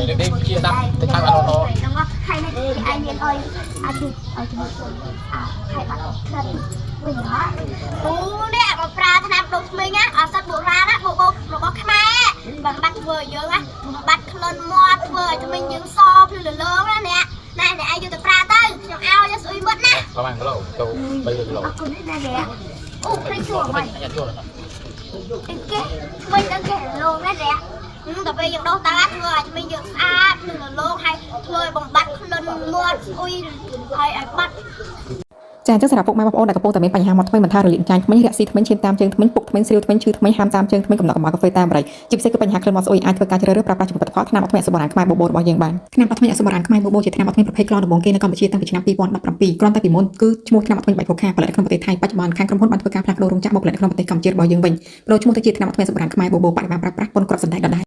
เด็กๆchia đắp thì khai vào nó nó hay này thì ai miền ơi ai chụp hay bạn thân mình đó cú nè mà pra thằng nam đục mình á ở sân bộ ra đó bộ bó khai bằng bắt vừa dương á bắt lên mọt vừa cho mình những so như lớn lớn đó nè này để ai vô tập pra tới trong ao cho suy mất nè các bạn có lẩu câu bây giờ lẩu con này nè cái chùa mày cái mình đang kể luôn đấy nè tập bây giờ đâu ta lát người cho mình dựng như là luôn hay người bằng bắt lên mượt ui hay bắt ចាអញ្ចឹងសម្រាប់ពុកម៉ែបងប្អូនដែលកំពុងតែមានបញ្ហាមកថ្មីមិនថារលាកចាញ់ថ្មីរាក់ស៊ីថ្មីឈាមតាមជើងថ្មីពុកថ្មីស្រាវថ្មីឈឺថ្មីហាមតាមជើងថ្មីកំណត់កម្ដៅកាហ្វេតាមបរិយជាពិសេសគឺបញ្ហាក្លិនមាត់ស្អុយអាចធ្វើការជ្រើសរើសប្រើប្រាស់ជាផលិតផលថ្នាំអត់ថ្មីអសបរានខ្មែរបូបូរបស់យើងបានថ្នាំអត់ថ្មីអសបរានខ្មែរបូបូជាថ្នាំអត់ថ្មីប្រភេទក្លងដំបូងគេនៅកម្ពុជាតាំងពីឆ្នាំ2017គ្រាន់តែពីមុនគឺឈ្មោះថ្នាំអត់ថ្មីបាច់ផូខាផលិតនៅក្នុងប្រទេសថៃបច្ចុប្បន្នខាងក្រុមហ៊ុនបានធ្វើការផ្លាស់ប្ដូររោងចក្រមកផលិតនៅក្នុងប្រទេសកម្ពុជារបស់យើងវិញប្រូឈ្មោះទៅជាថ្នាំអត់ថ្មីអសបរានខ្មែរបូបូបរិមាណប្រើប្រាស់ប៉ុនគ្រាប់សណ្ដែកដដែល